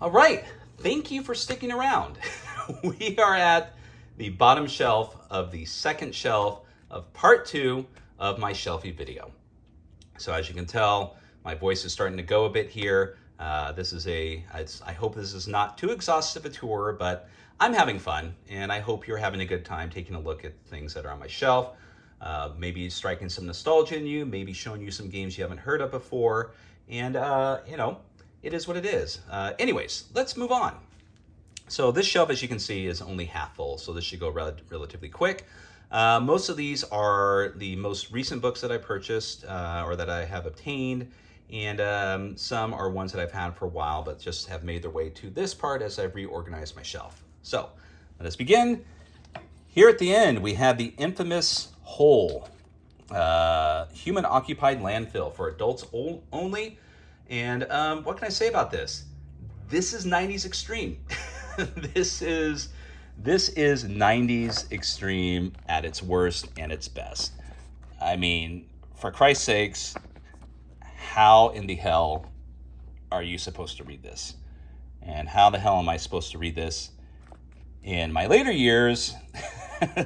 All right, thank you for sticking around. We are at the bottom shelf of the second shelf of part 2 of my shelfie video. So as you can tell, my voice is starting to go a bit here. I hope this is not too exhaustive a tour, but I'm having fun, and I hope you're having a good time taking a look at things that are on my shelf. Maybe striking some nostalgia in you, maybe showing you some games you haven't heard of before, and it is what it is. Anyways, let's move on. So this shelf, as you can see, is only half full, so this should go relatively quick. Most of these are the most recent books that I purchased or that I have obtained, and some are ones that I've had for a while but just have made their way to this part as I've reorganized my shelf. So let us begin. Here at the end, we have the infamous Hole, human-occupied landfill for adults only. And what can I say about this? This is 90s extreme. This is 90s extreme at its worst and its best. I mean, for Christ's sakes, how in the hell are you supposed to read this? And how the hell am I supposed to read this in my later years,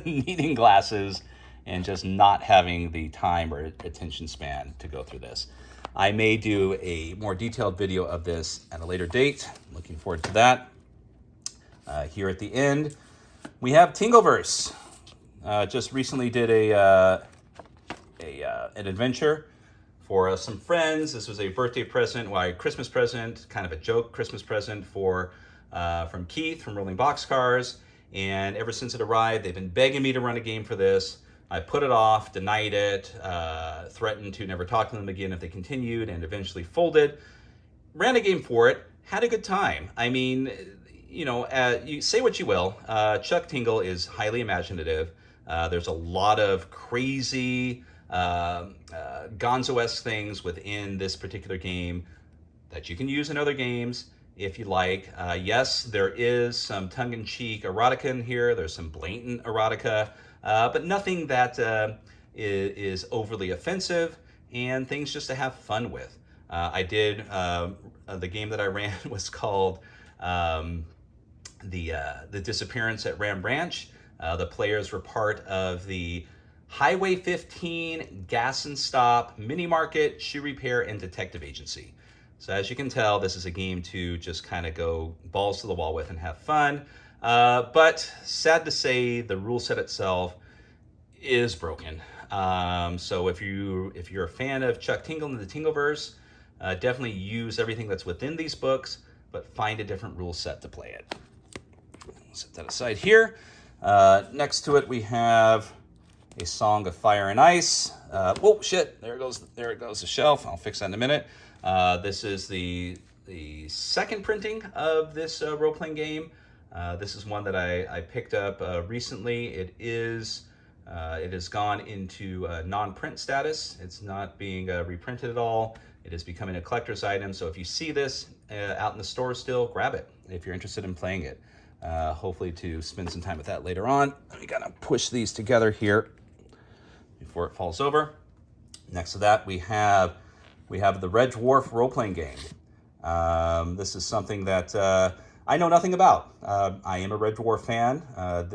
needing glasses and just not having the time or attention span to go through this? I may do a more detailed video of this at a later date. Looking forward to that. Here at the end, we have Tingleverse. Just recently did an adventure for some friends. This was a birthday present, Christmas present, kind of a joke Christmas present from Keith from Rolling Boxcars. And ever since it arrived, they've been begging me to run a game for this. I put it off, denied it, threatened to never talk to them again if they continued, and eventually folded. Ran a game for it, had a good time. I mean, you say what you will. Chuck Tingle is highly imaginative. There's a lot of crazy, Gonzo-esque things within this particular game that you can use in other games if you like. Yes, there is some tongue-in-cheek erotica in here. There's some blatant erotica. But nothing that is overly offensive, and things just to have fun with. I did, the game that I ran was called The Disappearance at Ram Branch. The players were part of the Highway 15 Gas and Stop Mini Market, Shoe Repair, and Detective Agency. So as you can tell, this is a game to just kind of go balls to the wall with and have fun. But sad to say, the rule set itself is broken. So if you're a fan of Chuck Tingle and the Tingleverse, definitely use everything that's within these books, but find a different rule set to play it. Set that aside here. Next to it, we have A Song of Fire and Ice. Oh shit! There it goes the shelf. I'll fix that in a minute. This is the second printing of this role-playing game. This is one that I picked up recently. It has gone into non-print status. It's not being reprinted at all. It is becoming a collector's item. So if you see this out in the store still, grab it if you're interested in playing it. Hopefully to spend some time with that later on. We gotta push these together here before it falls over. Next to that, we have the Red Dwarf role-playing game. This is something that I know nothing about. I am a Red Dwarf fan.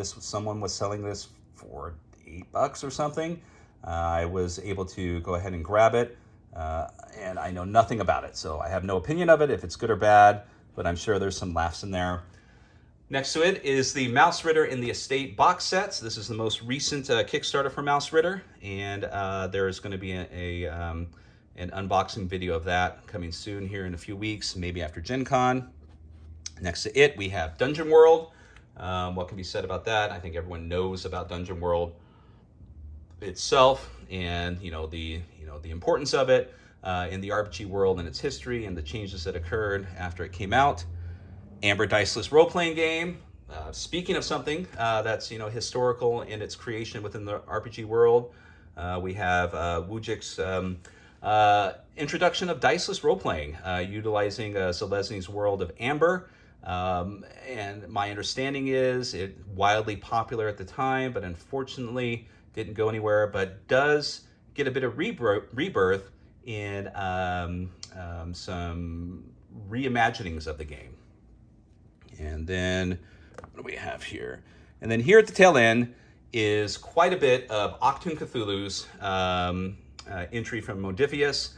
Someone was selling this for $8 or something. I was able to go ahead and grab it, and I know nothing about it, so I have no opinion of it, if it's good or bad, but I'm sure there's some laughs in there. Next to it is the Mausritter in the Estate box sets. This is the most recent Kickstarter for Mausritter, and there is going to be an unboxing video of that coming soon here in a few weeks, maybe after Gen Con. Next to it, we have Dungeon World. What can be said about that? I think everyone knows about Dungeon World itself, and the importance of it in the RPG world and its history and the changes that occurred after it came out. Amber Diceless role-playing game. Speaking of something that's historical in its creation within the RPG world, we have Wujic's introduction of Diceless role-playing, utilizing Zelesny's world of Amber. And my understanding is it wildly popular at the time, but unfortunately didn't go anywhere, but does get a bit of rebirth in some reimaginings of the game. And then what do we have here? And then here at the tail end is quite a bit of ACTUNG Cthulhu's entry from Modifius.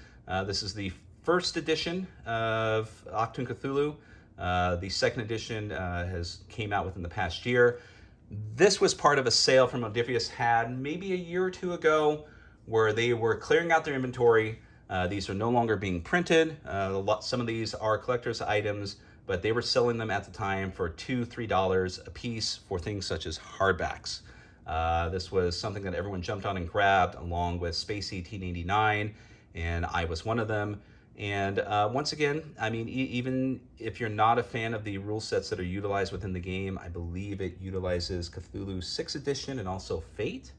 This is the first edition of ACTUNG Cthulhu. The second edition has came out within the past year. This was part of a sale from Modifius had maybe a year or two ago where they were clearing out their inventory. These are no longer being printed. Some of these are collector's items, but they were selling them at the time for $2, $3 a piece for things such as hardbacks. This was something that everyone jumped on and grabbed along with Space 1889, and I was one of them. And once again, I mean, even if you're not a fan of the rule sets that are utilized within the game, I believe it utilizes Cthulhu 6th edition and also Fate.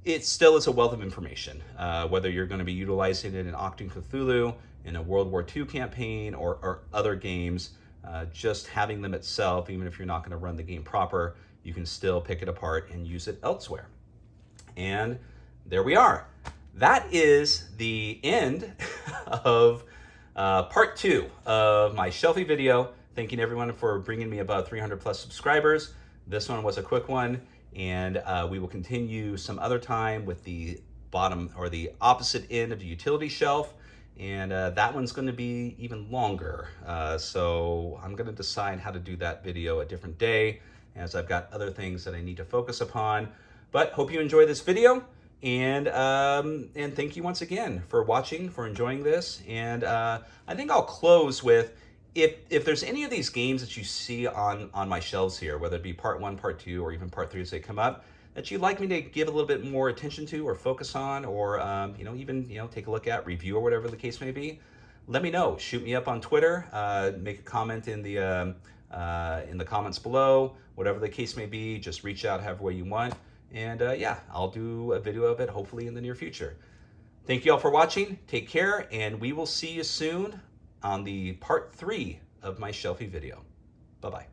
It still is a wealth of information, whether you're going to be utilizing it in ACTUNG Cthulhu, in a World War II campaign, or other games. Just having them itself, even if you're not going to run the game proper, you can still pick it apart and use it elsewhere. And there we are. That is the end of part 2 of my Shelfie video. Thanking everyone for bringing me about 300 plus subscribers. This one was a quick one, and we will continue some other time with the bottom or the opposite end of the utility shelf. And that one's going to be even longer. So I'm going to decide how to do that video a different day, as I've got other things that I need to focus upon. But hope you enjoy this video. And thank you once again for watching, for enjoying this. And I think I'll close with, if there's any of these games that you see on my shelves here, whether it be part 1, part 2, or even part 3 as they come up, that you'd like me to give a little bit more attention to or focus on, or even take a look at, review, or whatever the case may be, let me know. Shoot me up on Twitter, make a comment in the comments below, whatever the case may be. Just reach out however way you want. And yeah, I'll do a video of it hopefully in the near future. Thank you all for watching. Take care, and we will see you soon on the part 3 of my Shelfie video. Bye-bye.